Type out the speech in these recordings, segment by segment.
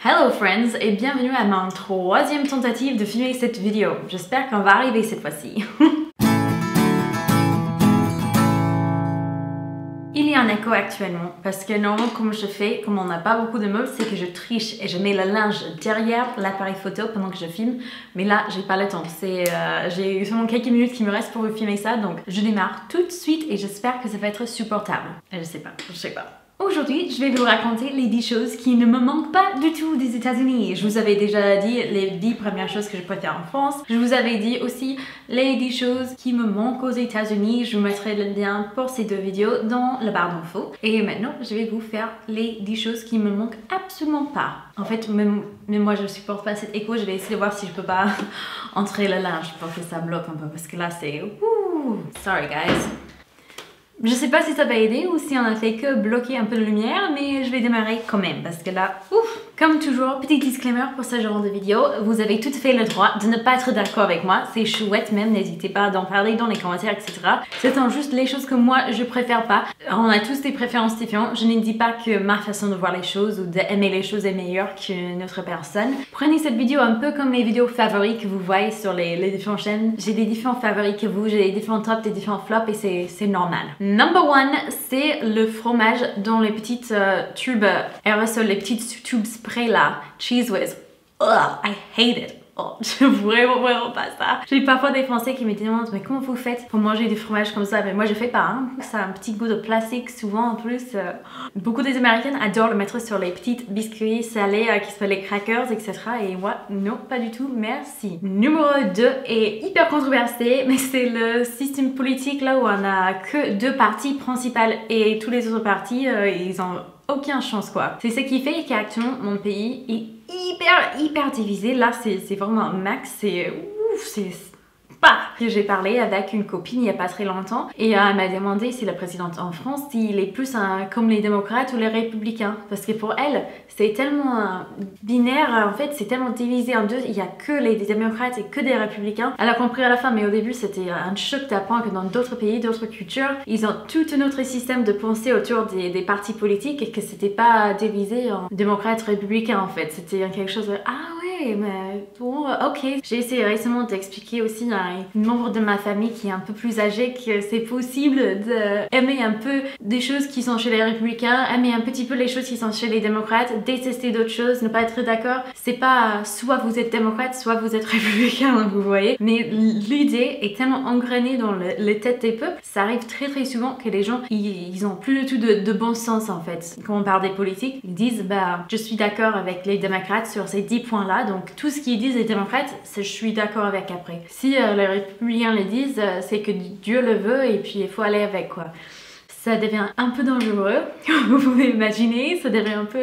Hello friends et bienvenue à ma troisième tentative de filmer cette vidéo. J'espère qu'on va arriver cette fois-ci. Il y a un écho actuellement parce que normalement comme je fais, comme on n'a pas beaucoup de meubles, c'est que je triche et je mets le linge derrière l'appareil photo pendant que je filme. Mais là, j'ai pas le temps. J'ai seulement quelques minutes qui me restent pour vous filmer ça, donc je démarre tout de suite et j'espère que ça va être supportable. Je sais pas. Aujourd'hui, je vais vous raconter les 10 choses qui ne me manquent pas du tout des États-Unis. Je vous avais déjà dit les 10 premières choses que je préfère en France. Je vous avais dit aussi les 10 choses qui me manquent aux États-Unis. Je vous mettrai le lien pour ces deux vidéos dans la barre d'infos. Et maintenant, je vais vous faire les 10 choses qui me manquent absolument pas. En fait, même moi, je ne supporte pas cet écho. Je vais essayer de voir si je peux pas entrer le linge pour que ça bloque un peu. Parce que là, c'est... Sorry, guys. Je sais pas si ça va aider ou si on a fait que bloquer un peu de lumière, mais je vais démarrer quand même parce que là, comme toujours, petit disclaimer pour ce genre de vidéo, vous avez tout à fait le droit de ne pas être d'accord avec moi, c'est chouette même, n'hésitez pas d'en parler dans les commentaires, etc. C'est juste les choses que moi je préfère pas. On a tous des préférences différentes, je ne dis pas que ma façon de voir les choses ou d'aimer les choses est meilleure qu'une autre personne. Prenez cette vidéo un peu comme les vidéos favoris que vous voyez sur les différentes chaînes. J'ai des différents favoris que vous, j'ai des différents tops, des différents flops et c'est normal. Number one, c'est le fromage dans les petites tubes aérosols, les petites tubes spray là, Cheez Whiz. Ugh, I hate it. Oh, j'aime vraiment pas ça. J'ai parfois des Français qui me demandent mais comment vous faites pour manger du fromage comme ça? Mais moi je fais pas, hein. Ça a un petit goût de plastique souvent en plus. Beaucoup des Américaines adorent le mettre sur les petites biscuits salés qui s'appellent les crackers, etc. Et moi, non, pas du tout, merci. Numéro 2 est hyper controversé, mais c'est le système politique là où on a que deux partis principales et tous les autres partis, ils ont aucune chance quoi. C'est ce qui fait qu'actuellement mon pays est hyper divisé. Là c'est vraiment max, c'est pas. J'ai parlé avec une copine il y a pas très longtemps et elle m'a demandé si la présidente en France s'il est plus comme les démocrates ou les républicains, parce que pour elle c'est tellement binaire en fait, c'est tellement divisé en deux, il y a que les démocrates et que des républicains. Elle a compris à la fin, mais au début c'était un choc d'apprendre que dans d'autres pays, d'autres cultures, ils ont tout un autre système de pensée autour des partis politiques et que c'était pas divisé en démocrates républicains en fait, c'était quelque chose de mais bon, ok. J'ai essayé récemment d'expliquer aussi à une membre de ma famille qui est un peu plus âgée que c'est possible d'aimer un peu des choses qui sont chez les républicains, aimer un petit peu les choses qui sont chez les démocrates, détester d'autres choses, ne pas être d'accord. C'est pas soit vous êtes démocrate, soit vous êtes républicain, vous voyez. Mais l'idée est tellement engrainée dans les têtes des peuples, ça arrive très souvent que les gens, ils ont plus du tout de bon sens en fait. Quand on parle des politiques, ils disent bah je suis d'accord avec les démocrates sur ces 10 points là. Donc tout ce qu'ils disent les démocrates, je suis d'accord avec après. Si les républicains le disent, c'est que Dieu le veut et puis il faut aller avec quoi. Ça devient un peu dangereux, vous pouvez imaginer, ça devient un peu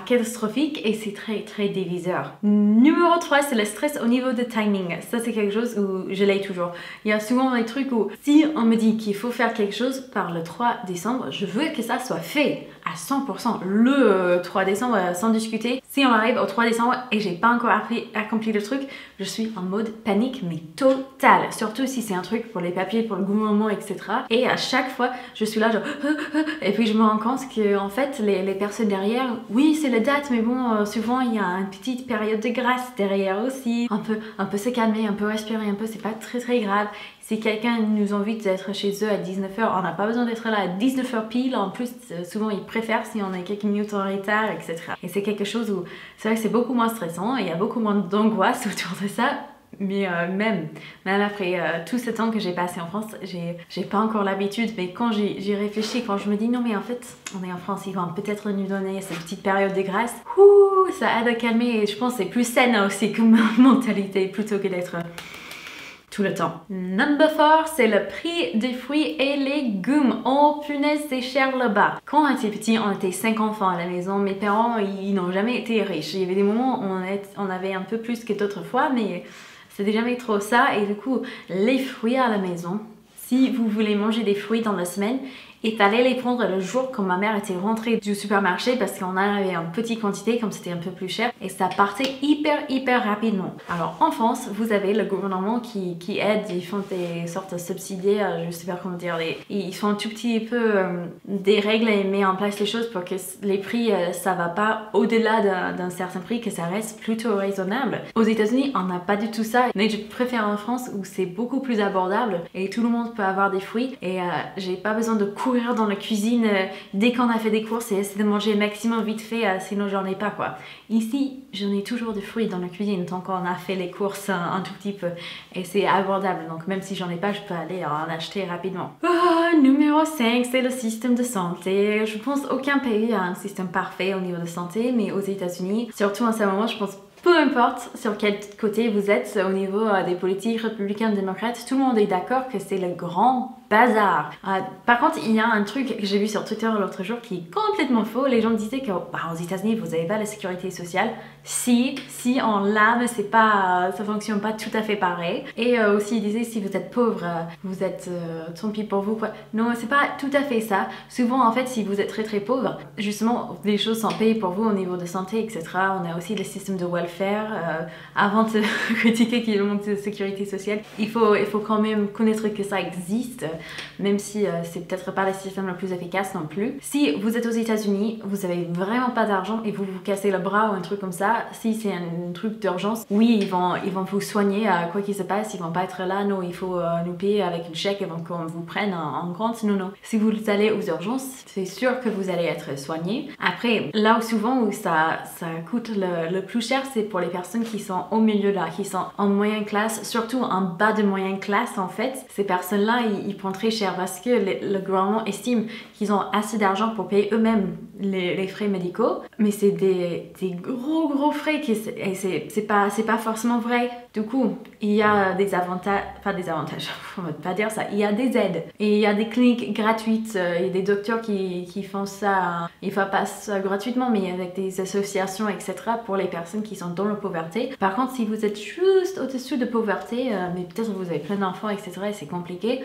catastrophique et c'est très diviseur. Numéro 3, c'est le stress au niveau de timing. Ça c'est quelque chose où je l'ai toujours. Il y a souvent des trucs où si on me dit qu'il faut faire quelque chose par le 3 décembre, je veux que ça soit fait à 100%. Le 3 décembre, sans discuter. Si on arrive au 3 décembre et j'ai pas encore accompli le truc, je suis en mode panique mais totale. Surtout si c'est un truc pour les papiers, pour le gouvernement, etc. Et à chaque fois, je suis là genre et puis je me rends compte que en fait les personnes derrière, oui c'est la date mais bon souvent il y a une petite période de grâce derrière aussi, un peu se calmer, un peu respirer un peu, c'est pas très grave. Si quelqu'un nous invite d'être chez eux à 19h, on n'a pas besoin d'être là à 19h pile. En plus, souvent, ils préfèrent si on est quelques minutes en retard, etc. Et c'est quelque chose où c'est vrai que c'est beaucoup moins stressant. Il y a beaucoup moins d'angoisse autour de ça. Mais même après tout ce temps que j'ai passé en France, j'ai pas encore l'habitude. Mais quand j'y réfléchis, quand je me dis non mais en fait, on est en France, ils vont peut-être nous donner cette petite période de grâce. Ça aide à calmer et je pense que c'est plus saine aussi comme mentalité plutôt que d'être... tout le temps. Number 4, c'est le prix des fruits et légumes. Oh punaise, c'est cher là-bas. Quand on était petit, on était 5 enfants à la maison. Mes parents, ils n'ont jamais été riches. Il y avait des moments où on avait un peu plus que d'autres fois, mais c'était jamais trop ça. Et du coup, les fruits à la maison, si vous voulez manger des fruits dans la semaine, Il fallait les prendre le jour quand ma mère était rentrée du supermarché parce qu'on en avait en petite quantité comme c'était un peu plus cher et ça partait hyper rapidement. Alors en France, vous avez le gouvernement qui aide, ils font des sortes de subsidies, je sais pas comment dire, ils font un tout petit peu des règles et mettent en place les choses pour que les prix, ça va pas au-delà d'un certain prix, que ça reste plutôt raisonnable. Aux États-Unis, on n'a pas du tout ça, mais je préfère en France où c'est beaucoup plus abordable et tout le monde peut avoir des fruits et j'ai pas besoin de courir dans la cuisine dès qu'on a fait des courses et essayer de manger maximum vite fait, sinon j'en ai pas quoi. Ici, j'en ai toujours des fruits dans la cuisine tant qu'on a fait les courses un tout petit peu et c'est abordable, donc même si j'en ai pas, je peux aller en acheter rapidement. Numéro 5, c'est le système de santé. Je pense aucun pays a un système parfait au niveau de santé, mais aux États-Unis, surtout en ce moment, je pense peu importe sur quel côté vous êtes au niveau des politiques républicaines, démocrates, tout le monde est d'accord que c'est le grand bazar. Par contre, il y a un truc que j'ai vu sur Twitter l'autre jour qui est complètement faux. Les gens disaient que aux États-Unis, vous n'avez pas la sécurité sociale. Si on l'a, mais c'est pas, ça fonctionne pas tout à fait pareil. Et aussi, ils disaient si vous êtes pauvre, vous êtes tant pis pour vous quoi. Non, c'est pas tout à fait ça. Souvent, en fait, si vous êtes très pauvre, justement, les choses sont payées pour vous au niveau de santé, etc. On a aussi le système de welfare. Avant de critiquer qu'il manque de sécurité sociale, il faut quand même connaître que ça existe. Même si c'est peut-être pas le système le plus efficace non plus. Si vous êtes aux États-Unis, vous avez vraiment pas d'argent et vous vous cassez le bras ou un truc comme ça, si c'est un truc d'urgence, oui, ils vont vous soigner quoi qu'il se passe, ils vont pas être là, non, il faut nous payer avec une chèque avant qu'on vous prenne en compte, non. Si vous allez aux urgences, c'est sûr que vous allez être soigné. Après, là où souvent où ça coûte le plus cher, c'est pour les personnes qui sont au milieu là, qui sont en moyenne classe, surtout en bas de moyenne classe en fait. Ces personnes-là, ils prennent très cher parce que le gouvernement estime qu'ils ont assez d'argent pour payer eux-mêmes les frais médicaux, mais c'est des gros frais et c'est pas forcément vrai. Du coup, il y a des avantages, on va pas dire ça, il y a des aides et il y a des cliniques gratuites, il y a des docteurs qui font ça, ils font pas ça gratuitement mais avec des associations etc. pour les personnes qui sont dans la pauvreté. Par contre, si vous êtes juste au-dessus de pauvreté, mais peut-être vous avez plein d'enfants etc. et c'est compliqué,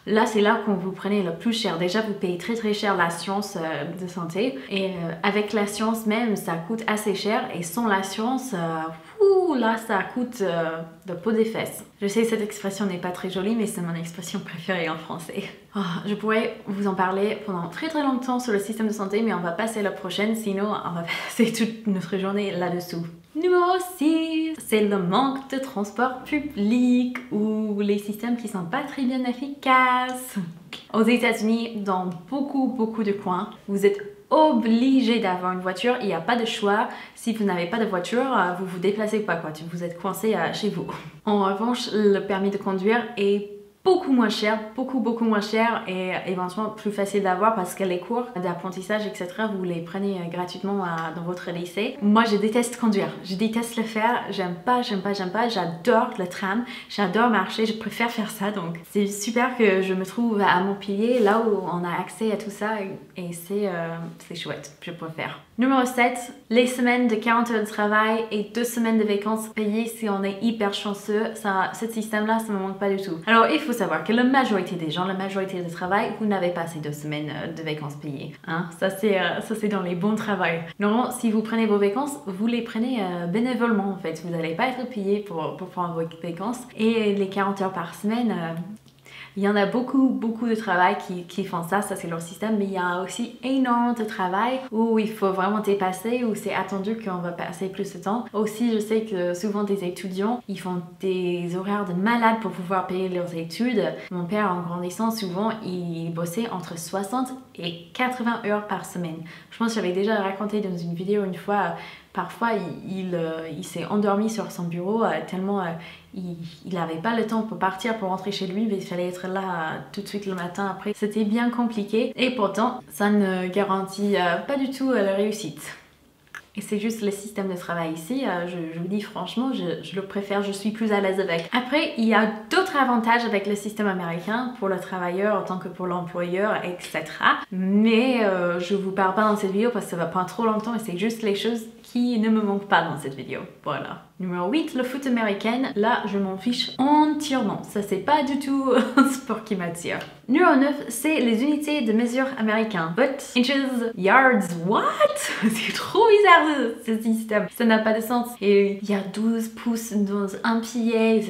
là, c'est là qu'on vous prenez le plus cher. Déjà, vous payez très cher l'assurance de santé. Et avec l'assurance même, ça coûte assez cher. Et sans l'assurance, là, ça coûte de peau des fesses. Je sais, cette expression n'est pas très jolie, mais c'est mon expression préférée en français. Je pourrais vous en parler pendant très longtemps sur le système de santé, mais on va passer à la prochaine, sinon on va passer toute notre journée là-dessous. Numéro 6, c'est le manque de transport public ou les systèmes qui sont pas très bien efficaces. Aux États-Unis, dans beaucoup de coins, vous êtes obligé d'avoir une voiture, il n'y a pas de choix. Si vous n'avez pas de voiture, vous vous déplacez pas quoi, vous êtes coincé chez vous. En revanche, le permis de conduire est beaucoup moins cher et éventuellement plus facile d'avoir parce que les cours d'apprentissage etc. vous les prenez gratuitement dans votre lycée. Moi je déteste conduire, je déteste le faire, j'aime pas, j'adore le tram, j'adore marcher, je préfère faire ça donc c'est super que je me trouve à Montpellier là où on a accès à tout ça et c'est chouette, je préfère. Numéro 7, les semaines de 40 heures de travail et 2 semaines de vacances payées si on est hyper chanceux. Ce système-là, ça me manque pas du tout. Alors, il faut savoir que la majorité des gens, la majorité du travail, vous n'avez pas ces 2 semaines de vacances payées. Hein? Ça, c'est dans les bons travails. Normalement, si vous prenez vos vacances, vous les prenez bénévolement en fait. Vous n'allez pas être payé pour prendre vos vacances. Et les 40 heures par semaine... il y en a beaucoup de travail qui font ça c'est leur système, mais il y a aussi énormément de travail où il faut vraiment dépasser, où c'est attendu qu'on va passer plus de temps. Aussi, je sais que souvent des étudiants, ils font des horaires de malades pour pouvoir payer leurs études. Mon père, en grandissant, souvent, il bossait entre 60 et 80 heures par semaine. Je pense que j'avais déjà raconté dans une vidéo une fois, parfois il s'est endormi sur son bureau tellement il n'avait pas le temps pour partir, pour rentrer chez lui, mais il fallait être là tout de suite le matin après. C'était bien compliqué et pourtant ça ne garantit pas du tout la réussite. Et c'est juste le système de travail ici, je vous dis franchement, je le préfère, je suis plus à l'aise avec. Après, il y a d'autres avantages avec le système américain pour le travailleur autant que pour l'employeur, etc. Mais je vous parle pas dans cette vidéo parce que ça va prendre trop longtemps et c'est juste les choses qui ne me manque pas dans cette vidéo. Voilà. Numéro 8, le foot américain. Là, je m'en fiche entièrement. Ça, c'est pas du tout un sport qui m'attire. Numéro 9, c'est les unités de mesure américains. Foot, inches, yards, what? C'est trop bizarre ce système. Ça n'a pas de sens. Et il y a 12 pouces dans un pied.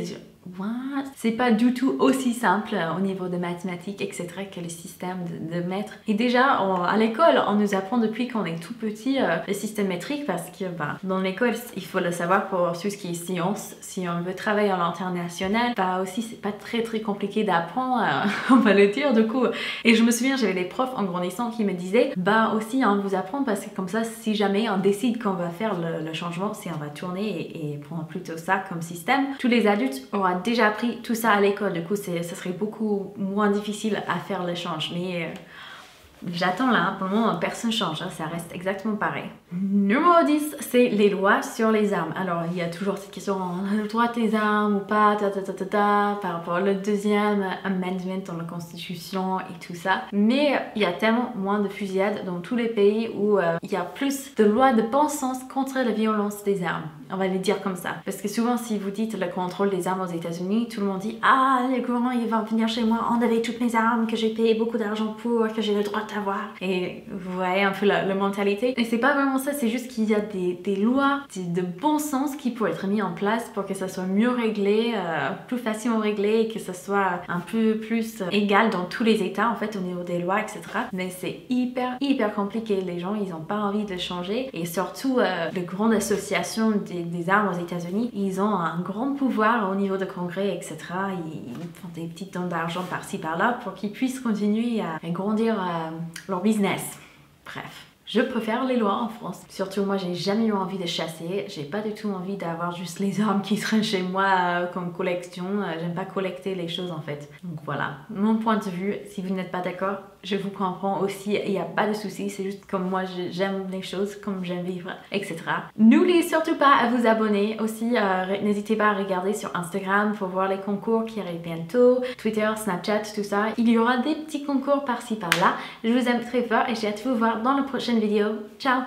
What? C'est pas du tout aussi simple au niveau de mathématiques, etc. que le système de mètres. Et déjà, à l'école, on nous apprend depuis qu'on est tout petit le système métrique parce que dans l'école, il faut le savoir pour tout ce qui est science. Si on veut travailler à l'international, aussi, c'est pas très compliqué d'apprendre, on va le dire du coup. Et je me souviens, j'avais des profs en grandissant qui me disaient, aussi, on vous apprend parce que comme ça, si jamais on décide qu'on va faire le changement, si on va tourner et prendre plutôt ça comme système, tous les adultes auront déjà appris tout ça à l'école, du coup ça serait beaucoup moins difficile à faire l'échange, mais j'attends là, pour le moment personne ne change, ça reste exactement pareil. Numéro 10, c'est les lois sur les armes. Alors il y a toujours cette question, on a le droit des armes ou pas, par rapport au deuxième amendment dans la constitution et tout ça. Mais il y a tellement moins de fusillades dans tous les pays où il y a plus de lois de bon sens contre la violence des armes. On va les dire comme ça. Parce que souvent si vous dites le contrôle des armes aux États-Unis, tout le monde dit ah le gouvernement il va venir chez moi enlever toutes mes armes que j'ai payé beaucoup d'argent pour, que j'ai le droit d'avoir. Et vous voyez un peu la mentalité. Et c'est pas vraiment ça, c'est juste qu'il y a des lois de bon sens qui pourraient être mis en place pour que ça soit mieux réglé, plus facilement réglé et que ça soit un peu plus égal dans tous les états en fait au niveau des lois, etc. Mais c'est hyper compliqué. Les gens ils ont pas envie de changer et surtout les grandes associations des armes aux États-Unis, ils ont un grand pouvoir au niveau de congrès, etc. Ils font des petites dons d'argent par-ci par-là pour qu'ils puissent continuer à grandir leur business. Bref. Je préfère les lois en France. Surtout moi j'ai jamais eu envie de chasser, j'ai pas du tout envie d'avoir juste les armes qui seraient chez moi comme collection, j'aime pas collecter les choses en fait. Donc voilà, mon point de vue, si vous n'êtes pas d'accord, je vous comprends aussi, il n'y a pas de souci, c'est juste comme moi j'aime les choses, comme j'aime vivre, etc. N'oubliez surtout pas à vous abonner aussi, n'hésitez pas à regarder sur Instagram pour voir les concours qui arrivent bientôt, Twitter, Snapchat, tout ça. Il y aura des petits concours par-ci par-là. Je vous aime très fort et j'ai hâte de vous voir dans la prochaine vidéo. Ciao!